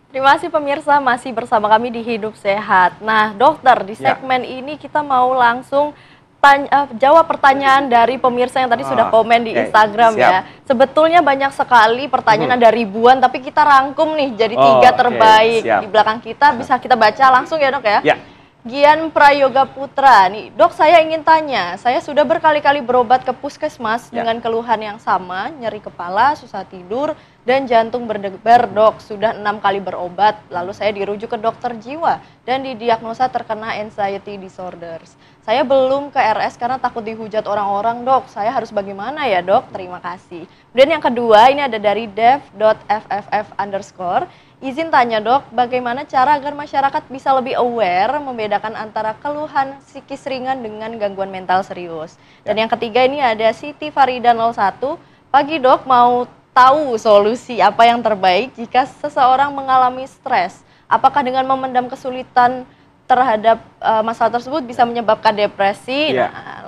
Terima kasih pemirsa, masih bersama kami di Hidup Sehat. Nah, dokter, di segmen ini kita mau langsung jawab pertanyaan dari pemirsa yang tadi sudah komen di Instagram ya. Sebetulnya banyak sekali pertanyaan, ada ribuan, tapi kita rangkum nih jadi 3 terbaik. Di belakang kita bisa kita baca langsung ya dok ya. Gian Prayoga Putra nih, dok saya ingin tanya, saya sudah berkali-kali berobat ke puskesmas dengan keluhan yang sama, nyeri kepala, susah tidur, dan jantung berdebar dok, sudah 6 kali berobat, lalu saya dirujuk ke dokter jiwa dan didiagnosa terkena anxiety disorders. Saya belum ke RS karena takut dihujat orang-orang dok, saya harus bagaimana ya dok? Terima kasih. Kemudian yang kedua ini ada dari dev.fff_. Izin tanya dok, bagaimana cara agar masyarakat bisa lebih aware membedakan antara keluhan psikis ringan dengan gangguan mental serius. Dan yang ketiga ini ada Siti Farida 01, pagi dok mau tahu solusi apa yang terbaik jika seseorang mengalami stres. Apakah dengan memendam kesulitan terhadap masalah tersebut bisa menyebabkan depresi? Nah,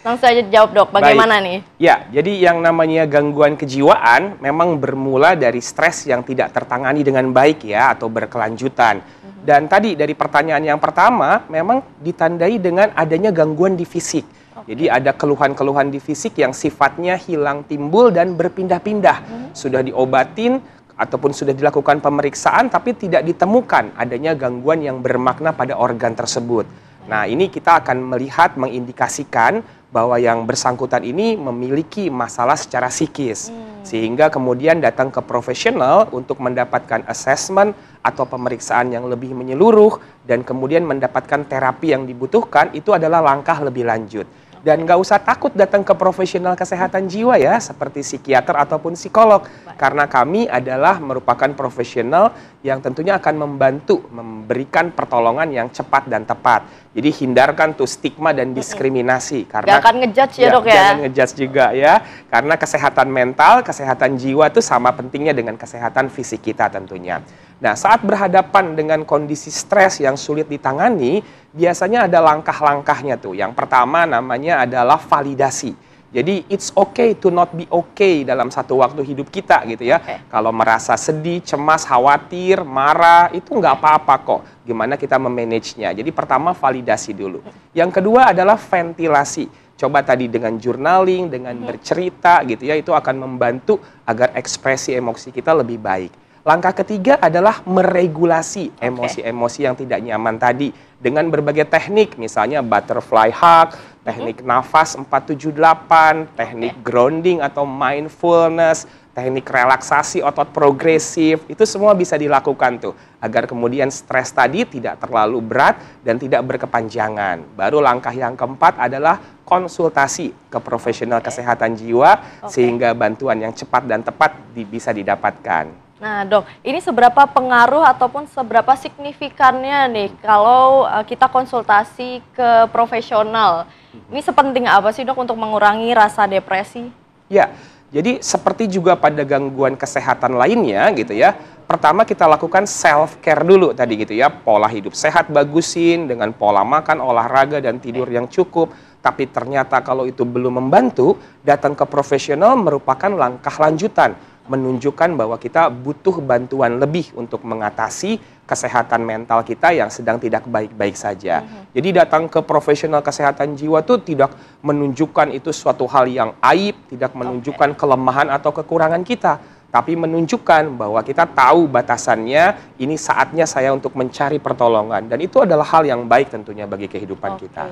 langsung aja jawab dok, bagaimana nih? Ya, jadi yang namanya gangguan kejiwaan memang bermula dari stres yang tidak tertangani dengan baik ya, atau berkelanjutan. Dan tadi dari pertanyaan yang pertama memang ditandai dengan adanya gangguan di fisik. Jadi ada keluhan-keluhan di fisik yang sifatnya hilang timbul dan berpindah-pindah. Sudah diobatin ataupun sudah dilakukan pemeriksaan tapi tidak ditemukan adanya gangguan yang bermakna pada organ tersebut. Nah, ini kita akan melihat, mengindikasikan bahwa yang bersangkutan ini memiliki masalah secara psikis. Sehingga kemudian datang ke profesional untuk mendapatkan assessment atau pemeriksaan yang lebih menyeluruh dan kemudian mendapatkan terapi yang dibutuhkan, itu adalah langkah lebih lanjut. Dan nggak usah takut datang ke profesional kesehatan jiwa ya, seperti psikiater ataupun psikolog. Karena kami adalah merupakan profesional yang tentunya akan membantu memberikan pertolongan yang cepat dan tepat. Jadi hindarkan tuh stigma dan diskriminasi. Karena gak akan ngejudge ya dok ya? Jangan ngejudge juga ya. Karena kesehatan mental, kesehatan jiwa itu sama pentingnya dengan kesehatan fisik kita tentunya. Nah, saat berhadapan dengan kondisi stres yang sulit ditangani, biasanya ada langkah-langkahnya tuh. Yang pertama namanya adalah validasi. Jadi it's okay to not be okay dalam satu waktu hidup kita gitu ya. Kalau merasa sedih, cemas, khawatir, marah, itu nggak apa-apa kok. Gimana kita memanagenya. Jadi pertama validasi dulu. Yang kedua adalah ventilasi. Coba tadi dengan journaling, dengan bercerita gitu ya, itu akan membantu agar ekspresi emosi kita lebih baik. Langkah ketiga adalah meregulasi emosi-emosi yang tidak nyaman tadi dengan berbagai teknik, misalnya butterfly hug, teknik nafas 478, teknik grounding atau mindfulness, teknik relaksasi otot progresif, itu semua bisa dilakukan tuh agar kemudian stres tadi tidak terlalu berat dan tidak berkepanjangan. Baru langkah yang keempat adalah konsultasi ke profesional kesehatan jiwa sehingga bantuan yang cepat dan tepat bisa didapatkan. Nah dok, ini seberapa pengaruh ataupun seberapa signifikannya nih kalau kita konsultasi ke profesional? Ini sepenting apa sih dok untuk mengurangi rasa depresi? Ya, jadi seperti juga pada gangguan kesehatan lainnya gitu ya. Pertama kita lakukan self care dulu tadi gitu ya. Pola hidup sehat bagusin dengan pola makan, olahraga dan tidur yang cukup. Tapi ternyata kalau itu belum membantu, datang ke profesional merupakan langkah lanjutan. Menunjukkan bahwa kita butuh bantuan lebih untuk mengatasi kesehatan mental kita yang sedang tidak baik-baik saja. Jadi datang ke profesional kesehatan jiwa itu tidak menunjukkan itu suatu hal yang aib, tidak menunjukkan kelemahan atau kekurangan kita, tapi menunjukkan bahwa kita tahu batasannya, ini saatnya saya untuk mencari pertolongan. Dan itu adalah hal yang baik tentunya bagi kehidupan kita.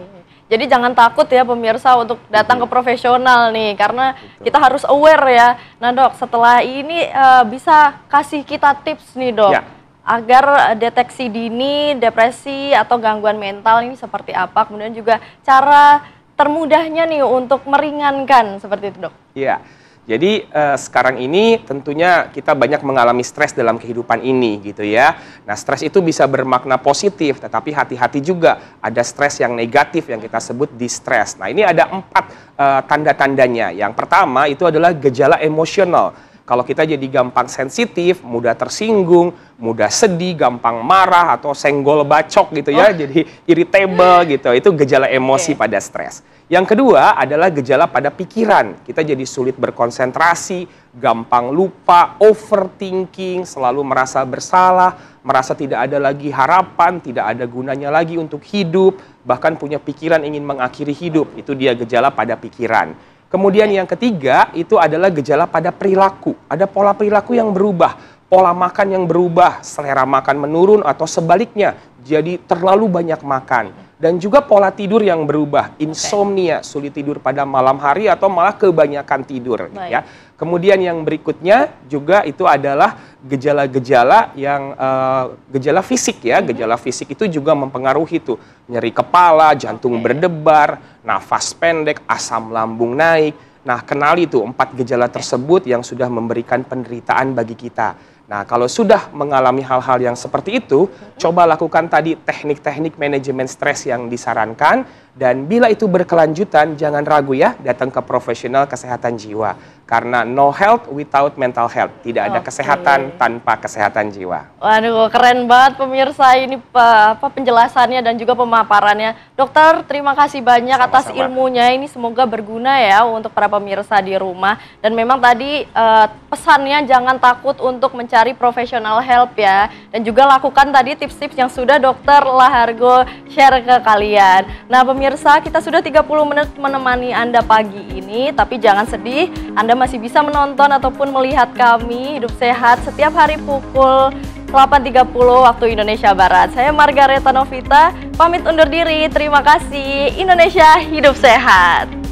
Jadi jangan takut ya pemirsa untuk datang ke profesional nih, karena kita harus aware ya. Nah dok, setelah ini bisa kasih kita tips nih dok, agar deteksi dini, depresi atau gangguan mental ini seperti apa, kemudian juga cara termudahnya nih untuk meringankan seperti itu dok. Iya. Jadi sekarang ini tentunya kita banyak mengalami stres dalam kehidupan ini gitu ya. Nah stres itu bisa bermakna positif, tetapi hati-hati juga ada stres yang negatif yang kita sebut distress. Nah ini ada 4 tanda-tandanya. Yang pertama itu adalah gejala emosional. Kalau kita jadi gampang sensitif, mudah tersinggung, mudah sedih, gampang marah, atau senggol bacok gitu ya, jadi irritable gitu, itu gejala emosi pada stres. Yang kedua adalah gejala pada pikiran. Kita jadi sulit berkonsentrasi, gampang lupa, overthinking, selalu merasa bersalah, merasa tidak ada lagi harapan, tidak ada gunanya lagi untuk hidup, bahkan punya pikiran ingin mengakhiri hidup. Itu dia gejala pada pikiran. Kemudian yang ketiga itu adalah gejala pada perilaku. Ada pola perilaku yang berubah, pola makan yang berubah, selera makan menurun atau sebaliknya, jadi terlalu banyak makan. Dan juga pola tidur yang berubah, insomnia, sulit tidur pada malam hari atau malah kebanyakan tidur. Ya. Kemudian yang berikutnya juga itu adalah gejala-gejala yang gejala fisik ya, gejala fisik itu juga mempengaruhi itu. Nyeri kepala, jantung berdebar, nafas pendek, asam lambung naik. Nah, kenali itu 4 gejala tersebut yang sudah memberikan penderitaan bagi kita. Nah, kalau sudah mengalami hal-hal yang seperti itu, coba lakukan tadi teknik-teknik manajemen stres yang disarankan. Dan bila itu berkelanjutan, jangan ragu ya, datang ke profesional kesehatan jiwa. Karena no health without mental health. Tidak ada kesehatan tanpa kesehatan jiwa. Waduh, keren banget pemirsa ini penjelasannya dan juga pemaparannya. Dokter, terima kasih banyak atas ilmunya. Ini semoga berguna ya untuk para pemirsa di rumah. Dan memang tadi pesannya jangan takut untuk mencari profesional help ya. Dan juga lakukan tadi tips-tips yang sudah Dokter Lahargo share ke kalian. Nah, pemirsa, kita sudah 30 menit menemani Anda pagi ini, tapi jangan sedih, Anda masih bisa menonton ataupun melihat kami Hidup Sehat setiap hari pukul 8.30 waktu Indonesia Barat. Saya Margareta Novita, pamit undur diri, terima kasih. Indonesia Hidup Sehat.